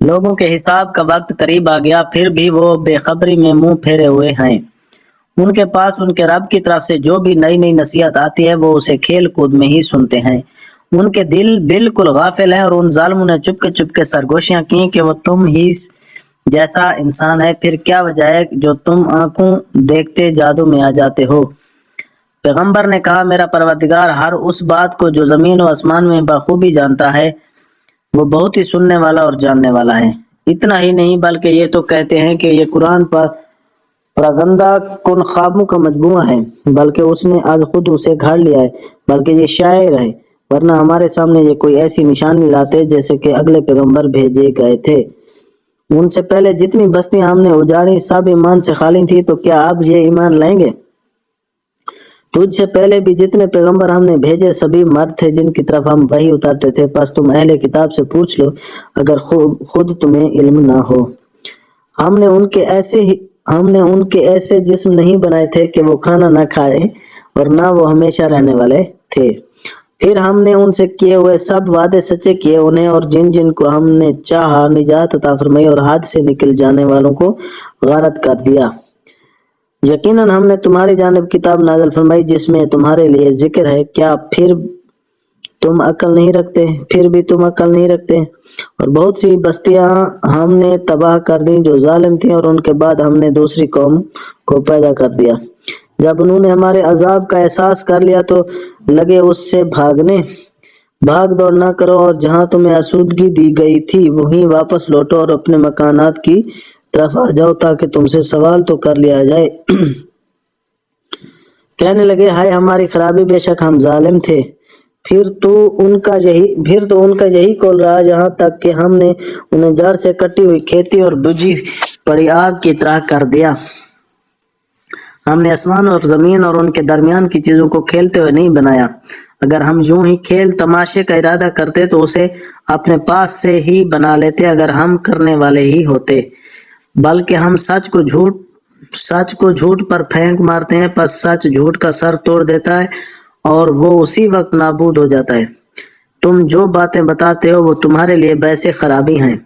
لوگوں کے حساب کا وقت قریب آ گیا، پھر بھی وہ بے خبری میں منہ پھیرے ہوئے ہیں۔ ان کے پاس ان کے رب کی طرف سے جو بھی نئی نئی نصیحت آتی ہے وہ اسے کھیل کود میں ہی سنتے ہیں۔ ان کے دل بالکل غافل ہیں، اور ان ظالموں نے چپ کے سرگوشیاں کی کہ وہ تم ہی جیسا انسان ہے، پھر کیا وجہ ہے جو تم آنکھوں دیکھتے جادو میں آ جاتے ہو۔ پیغمبر نے کہا، میرا پروردگار ہر اس بات کو جو زمین و آسمان میں بخوبی جانتا ہے، وہ بہت ہی سننے والا اور جاننے والا ہے۔ اتنا ہی نہیں بلکہ یہ تو کہتے ہیں کہ یہ قرآن پر پراگندہ کن خوابوں کا مجموعہ ہے، بلکہ اس نے آج خود اسے گھاڑ لیا ہے، بلکہ یہ شاعر ہے، ورنہ ہمارے سامنے یہ کوئی ایسی نشانی لاتے جیسے کہ اگلے پیغمبر بھیجے گئے تھے۔ ان سے پہلے جتنی بستیاں ہم نے اجاڑی سب ایمان سے خالی تھی، تو کیا اب یہ ایمان لائیں گے؟ تجھ سے پہلے بھی جتنے پیغمبر ہم نے بھیجے سبھی مرد تھے جن کی طرف ہم وحی اتارتے تھے، پس تم اہل کتاب سے پوچھ لو اگر خود تمہیں علم نہ ہو۔ ہم نے ان کے ایسے جسم نہیں بنائے تھے کہ وہ کھانا نہ کھائے، اور نہ وہ ہمیشہ رہنے والے تھے۔ پھر ہم نے ان سے کیے ہوئے سب وعدے سچے کیے، انہیں اور جن کو ہم نے چاہا نجات عطا فرمائی، اور حد سے نکل جانے والوں کو غارت کر دیا۔ یقیناً ہم نے تمہاری جانب کتاب نازل فرمائی جس میں تمہارے لیے ذکر ہے، کیا پھر بھی تم عقل نہیں رکھتے؟ اور بہت سی بستیاں ہم نے تباہ کر دیں جو ظالم تھیں، اور ان کے بعد ہم نے دوسری قوم کو پیدا کر دیا۔ جب انہوں نے ہمارے عذاب کا احساس کر لیا تو لگے اس سے بھاگنے۔ بھاگ دوڑ نہ کرو، اور جہاں تمہیں آسودگی دی گئی تھی وہیں واپس لوٹو اور اپنے مکانات کی طرف آ جاؤ تاکہ تم سے سوال تو کر لیا جائے۔ کہنے لگے، ہائے ہماری خرابی، بے شک ہم ظالم تھے۔ پھر تو ان کا یہی قول رہا یہاں تک کہ ہم نے انہیں جڑ سے کٹی ہوئی کھیتی اور بجھی پڑی آگ کی طرح کر دیا۔ ہم نے آسمان اور زمین اور ان کے درمیان کی چیزوں کو کھیلتے ہوئے نہیں بنایا۔ اگر ہم یوں ہی کھیل تماشے کا ارادہ کرتے تو اسے اپنے پاس سے ہی بنا لیتے اگر ہم کرنے والے ہی ہوتے، بلکہ ہم سچ کو جھوٹ پر پھینک مارتے ہیں، پس سچ جھوٹ کا سر توڑ دیتا ہے اور وہ اسی وقت نابود ہو جاتا ہے۔ تم جو باتیں بتاتے ہو وہ تمہارے لیے باعث خرابی ہیں۔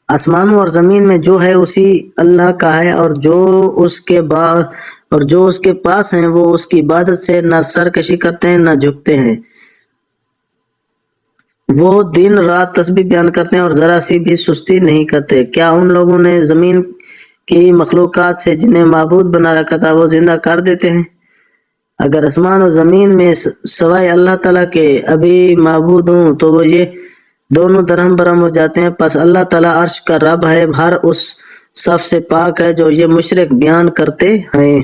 آسمانوں اور زمین میں جو ہے اسی اللہ کا ہے، اور جو اس کے پاس ہیں وہ اس کی عبادت سے نہ سرکشی کرتے ہیں نہ جھکتے ہیں۔ وہ دن رات تسبیح بیان کرتے ہیں اور ذرا سی بھی سستی نہیں کرتے۔ کیا ان لوگوں نے زمین کی مخلوقات سے جنہیں معبود بنا رکھا تھا وہ زندہ کر دیتے ہیں؟ اگر آسمان اور زمین میں سوائے اللہ تعالیٰ کے ابھی معبود ہوں تو وہ یہ دونوں درہم برہم ہو جاتے ہیں۔ پس اللہ تعالیٰ عرش کا رب ہے، ہر اس صف سے پاک ہے جو یہ مشرک بیان کرتے ہیں۔